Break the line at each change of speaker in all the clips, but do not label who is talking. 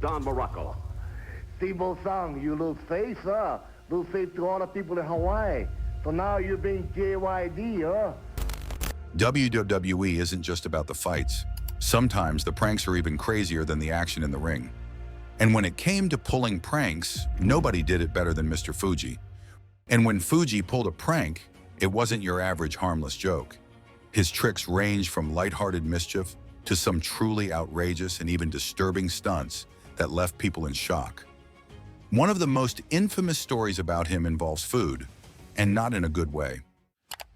Don Morocco.
Steve-O-san, you lose face, huh? Lose face to all the people in Hawaii. So now you're being JYD, huh?
WWE isn't just about the fights. Sometimes the pranks are even crazier than the action in the ring. And when it came to pulling pranks, nobody did it better than Mr. Fuji. And when Fuji pulled a prank, it wasn't your average harmless joke. His tricks ranged from lighthearted mischief to some truly outrageous and even disturbing stunts that left people in shock. One of the most infamous stories about him involves food, and not in a good way.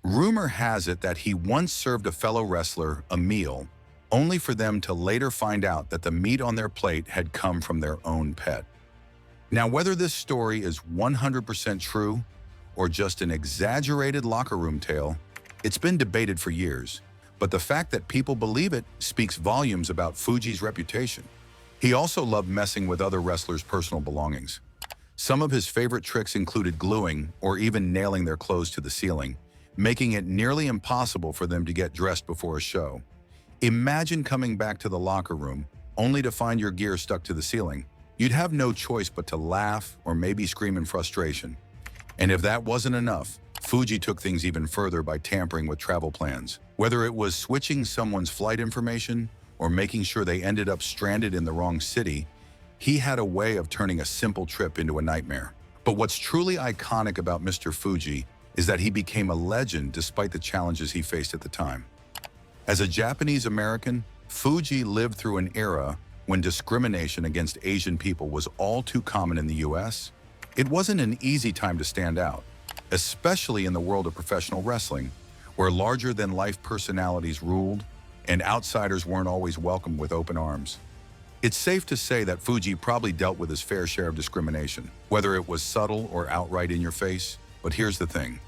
Rumor has it that he once served a fellow wrestler a meal, only for them to later find out that the meat on their plate had come from their own pet. Now, whether this story is 100% true or just an exaggerated locker room tale, it's been debated for years, but the fact that people believe it speaks volumes about Fuji's reputation. He also loved messing with other wrestlers' personal belongings. Some of his favorite tricks included gluing or even nailing their clothes to the ceiling, making it nearly impossible for them to get dressed before a show. Imagine coming back to the locker room only to find your gear stuck to the ceiling. You'd have no choice but to laugh or maybe scream in frustration. And if that wasn't enough, Fuji took things even further by tampering with travel plans. Whether it was switching someone's flight information or making sure they ended up stranded in the wrong city, he had a way of turning a simple trip into a nightmare. But what's truly iconic about Mr. Fuji is that he became a legend despite the challenges he faced at the time. As a Japanese American, Fuji lived through an era when discrimination against Asian people was all too common in the US. It wasn't an easy time to stand out, especially in the world of professional wrestling, where larger-than-life personalities ruled and outsiders weren't always welcomed with open arms. It's safe to say that Fuji probably dealt with his fair share of discrimination, whether it was subtle or outright in your face. But here's the thing.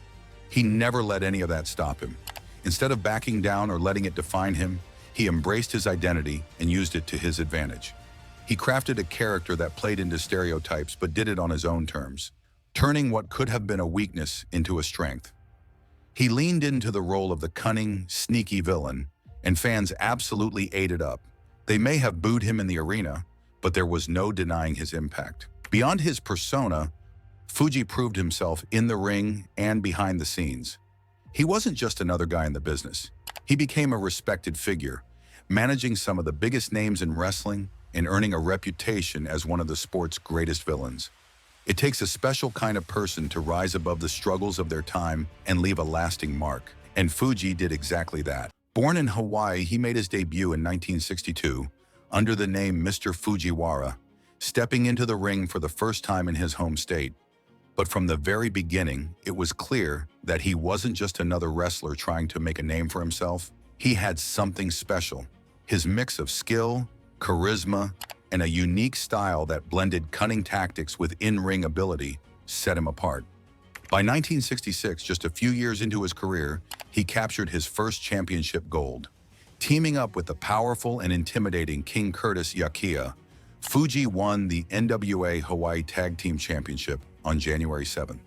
He never let any of that stop him. Instead of backing down or letting it define him, he embraced his identity and used it to his advantage. He crafted a character that played into stereotypes but did it on his own terms, turning what could have been a weakness into a strength. He leaned into the role of the cunning, sneaky villain, and fans absolutely ate it up. They may have booed him in the arena, but there was no denying his impact. Beyond his persona, Fuji proved himself in the ring and behind the scenes. He wasn't just another guy in the business. He became a respected figure, managing some of the biggest names in wrestling and earning a reputation as one of the sport's greatest villains. It takes a special kind of person to rise above the struggles of their time and leave a lasting mark, and Fuji did exactly that. Born in Hawaii, he made his debut in 1962 under the name Mr. Fujiwara, stepping into the ring for the first time in his home state. But from the very beginning, it was clear that he wasn't just another wrestler trying to make a name for himself. He had something special. His mix of skill, charisma, and a unique style that blended cunning tactics with in-ring ability set him apart. By 1966, just a few years into his career, he captured his first championship gold. Teaming up with the powerful and intimidating King Curtis Yakiya, Fuji won the NWA Hawaii Tag Team Championship on January 7th.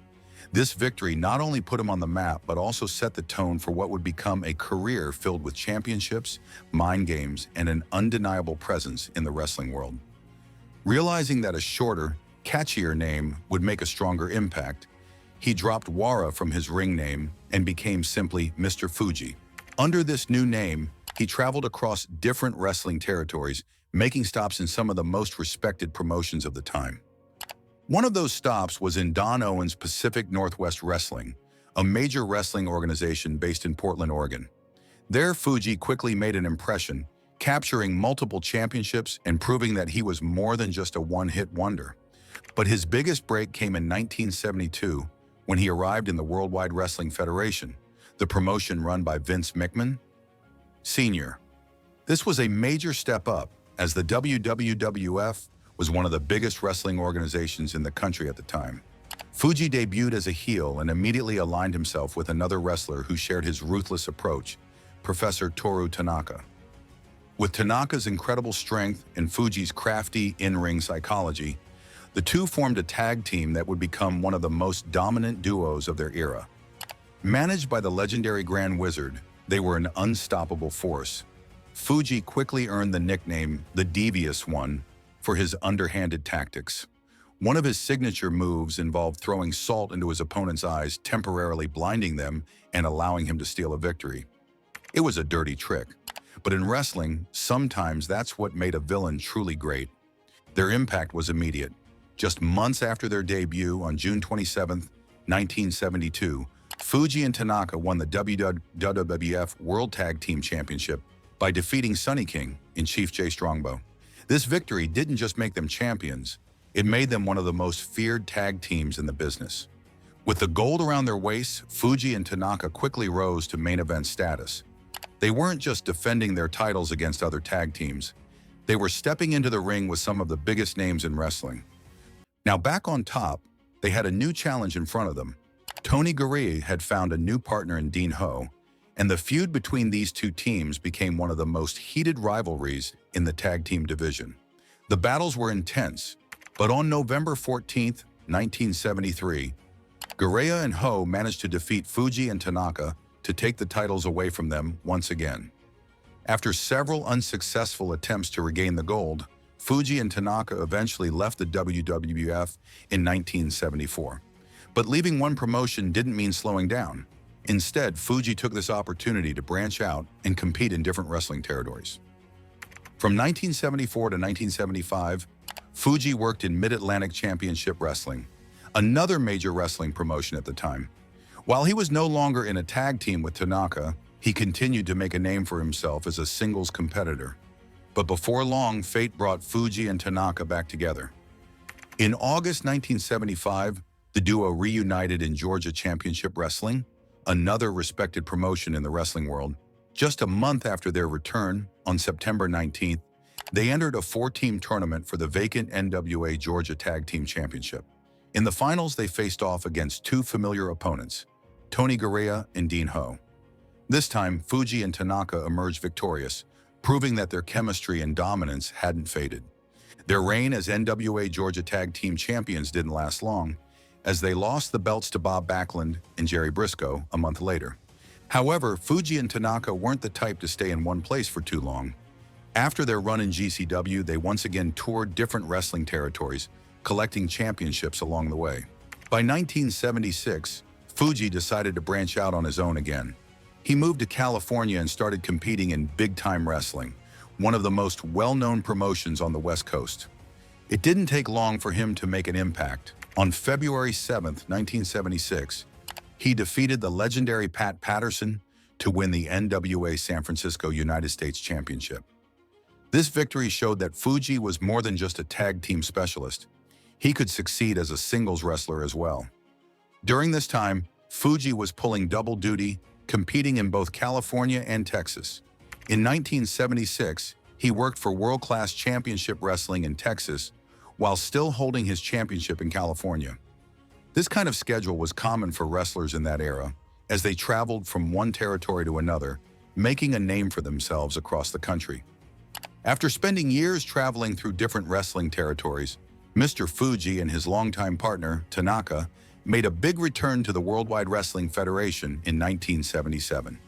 This victory not only put him on the map, but also set the tone for what would become a career filled with championships, mind games, and an undeniable presence in the wrestling world. Realizing that a shorter, catchier name would make a stronger impact, he dropped Wara from his ring name and became simply Mr. Fuji. Under this new name, he traveled across different wrestling territories, making stops in some of the most respected promotions of the time. One of those stops was in Don Owen's Pacific Northwest Wrestling, a major wrestling organization based in Portland, Oregon. There, Fuji quickly made an impression, capturing multiple championships and proving that he was more than just a one-hit wonder. But his biggest break came in 1972 when he arrived in the Worldwide Wrestling Federation, the promotion run by Vince McMahon Sr. This was a major step up, as the WWF was one of the biggest wrestling organizations in the country at the time. Fuji debuted as a heel and immediately aligned himself with another wrestler who shared his ruthless approach, Professor Toru Tanaka. With Tanaka's incredible strength and Fuji's crafty in-ring psychology, the two formed a tag team that would become one of the most dominant duos of their era. Managed by the legendary Grand Wizard, they were an unstoppable force. Fuji quickly earned the nickname the Devious One, for his underhanded tactics. One of his signature moves involved throwing salt into his opponent's eyes, temporarily blinding them and allowing him to steal a victory. It was a dirty trick, but in wrestling, sometimes that's what made a villain truly great. Their impact was immediate. Just months after their debut on June 27, 1972, Fuji and Tanaka won the WWF World Tag Team Championship by defeating Sunny King and Chief Jay Strongbow. This victory didn't just make them champions, it made them one of the most feared tag teams in the business. With the gold around their waists, Fuji and Tanaka quickly rose to main event status. They weren't just defending their titles against other tag teams, they were stepping into the ring with some of the biggest names in wrestling. Now back on top, they had a new challenge in front of them. Tony Garea had found a new partner in Dean Ho, and the feud between these two teams became one of the most heated rivalries in the tag team division. The battles were intense, but on November 14, 1973, Garea and Ho managed to defeat Fuji and Tanaka to take the titles away from them once again. After several unsuccessful attempts to regain the gold, Fuji and Tanaka eventually left the WWF in 1974. But leaving one promotion didn't mean slowing down. Instead, Fuji took this opportunity to branch out and compete in different wrestling territories. From 1974 to 1975, Fuji worked in Mid-Atlantic Championship Wrestling, another major wrestling promotion at the time. While he was no longer in a tag team with Tanaka, he continued to make a name for himself as a singles competitor. But before long, fate brought Fuji and Tanaka back together. In August 1975, the duo reunited in Georgia Championship Wrestling, another respected promotion in the wrestling world. Just a month after their return, on September 19th, they entered a four-team tournament for the vacant NWA Georgia Tag Team Championship. In the finals, they faced off against two familiar opponents, Tony Garea and Dean Ho. This time, Fuji and Tanaka emerged victorious, proving that their chemistry and dominance hadn't faded. Their reign as NWA Georgia Tag Team Champions didn't last long, as they lost the belts to Bob Backlund and Jerry Briscoe a month later. However, Fuji and Tanaka weren't the type to stay in one place for too long. After their run in GCW, they once again toured different wrestling territories, collecting championships along the way. By 1976, Fuji decided to branch out on his own again. He moved to California and started competing in big-time wrestling, one of the most well-known promotions on the West Coast. It didn't take long for him to make an impact. On February 7, 1976, he defeated the legendary Pat Patterson to win the NWA San Francisco United States Championship. This victory showed that Fuji was more than just a tag team specialist. He could succeed as a singles wrestler as well. During this time, Fuji was pulling double duty, competing in both California and Texas. In 1976, he worked for World Class Championship Wrestling in Texas while still holding his championship in California. This kind of schedule was common for wrestlers in that era, as they traveled from one territory to another, making a name for themselves across the country. After spending years traveling through different wrestling territories, Mr. Fuji and his longtime partner, Tanaka, made a big return to the Worldwide Wrestling Federation in 1977.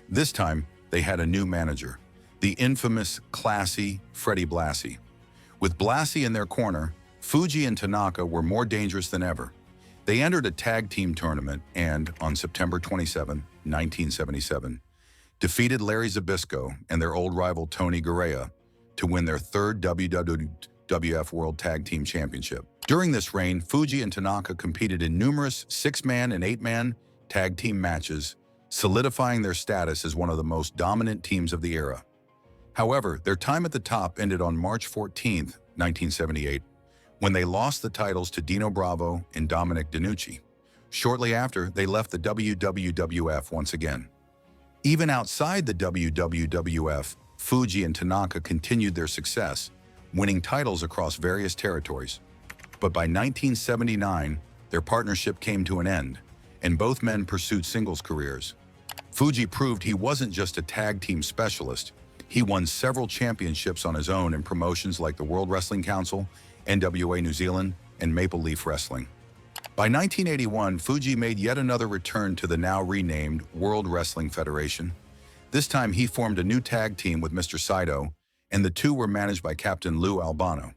This time, they had a new manager, the infamous, classy Freddie Blassie. With Blassie in their corner, Fuji and Tanaka were more dangerous than ever. They entered a tag team tournament and, on September 27, 1977, defeated Larry Zbyszko and their old rival Tony Garea to win their third WWF World Tag Team Championship. During this reign, Fuji and Tanaka competed in numerous 6-man and 8-man tag team matches, solidifying their status as one of the most dominant teams of the era. However, their time at the top ended on March 14, 1978, when they lost the titles to Dino Bravo and Dominic DeNucci. Shortly after, they left the WWF once again. Even outside the WWF, Fuji and Tanaka continued their success, winning titles across various territories. But by 1979, their partnership came to an end, and both men pursued singles careers. Fuji proved he wasn't just a tag team specialist. He won several championships on his own in promotions like the World Wrestling Council, NWA New Zealand, and Maple Leaf Wrestling. By 1981, Fuji made yet another return to the now renamed World Wrestling Federation. This time he formed a new tag team with Mr. Saito, and the two were managed by Captain Lou Albano.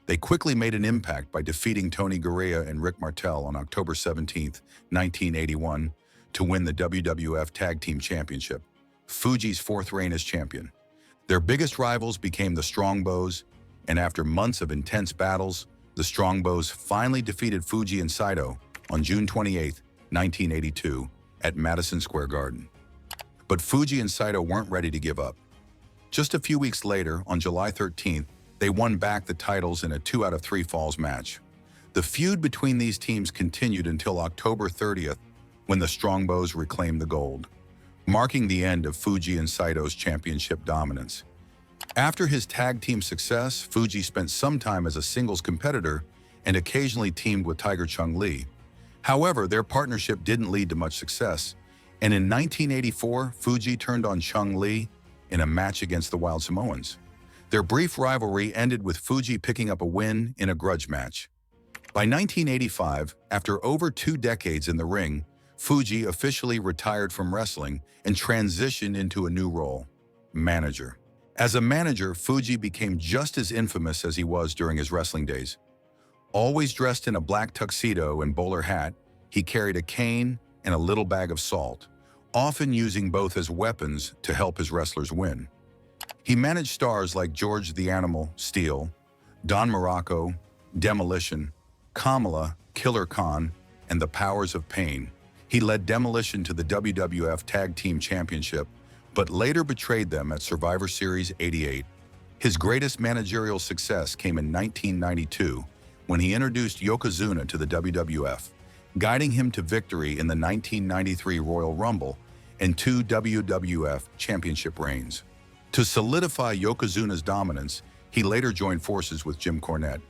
They quickly made an impact by defeating Tony Garea and Rick Martel on October 17, 1981, to win the WWF Tag Team Championship, Fuji's fourth reign as champion. Their biggest rivals became the Strongbos, and after months of intense battles, the Strongbos finally defeated Fuji and Saito on June 28, 1982, at Madison Square Garden. But Fuji and Saito weren't ready to give up. Just a few weeks later, on July 13th, they won back the titles in a 2 out of 3 falls match. The feud between these teams continued until October 30th, when the Strongbos reclaimed the gold, marking the end of Fuji and Saito's championship dominance. After his tag team success, Fuji spent some time as a singles competitor and occasionally teamed with Tiger Chung-Lee. However, their partnership didn't lead to much success, and in 1984, Fuji turned on Chung-Lee in a match against the Wild Samoans. Their brief rivalry ended with Fuji picking up a win in a grudge match. By 1985, after over 2 decades in the ring, Fuji officially retired from wrestling and transitioned into a new role, manager. As a manager, Fuji became just as infamous as he was during his wrestling days. Always dressed in a black tuxedo and bowler hat, he carried a cane and a little bag of salt, often using both as weapons to help his wrestlers win. He managed stars like George the Animal Steele, Don Morocco, Demolition, Kamala, Killer Khan, and the Powers of Pain. He led Demolition to the WWF Tag Team Championship, but later betrayed them at Survivor Series 88. His greatest managerial success came in 1992, when he introduced Yokozuna to the WWF, guiding him to victory in the 1993 Royal Rumble and 2 WWF Championship reigns. To solidify Yokozuna's dominance, he later joined forces with Jim Cornette,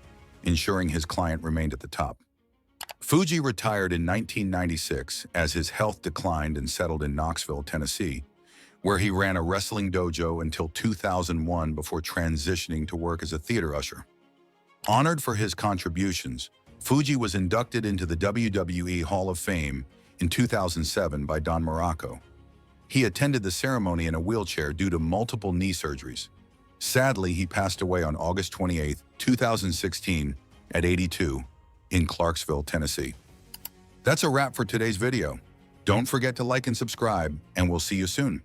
ensuring his client remained at the top. Fuji retired in 1996 as his health declined and settled in Knoxville, Tennessee, where he ran a wrestling dojo until 2001 before transitioning to work as a theater usher. Honored for his contributions, Fuji was inducted into the WWE Hall of Fame in 2007 by Don Morocco. He attended the ceremony in a wheelchair due to multiple knee surgeries. Sadly, he passed away on August 28, 2016, at 82, in Clarksville, Tennessee. That's a wrap for today's video. Don't forget to like and subscribe, and we'll see you soon.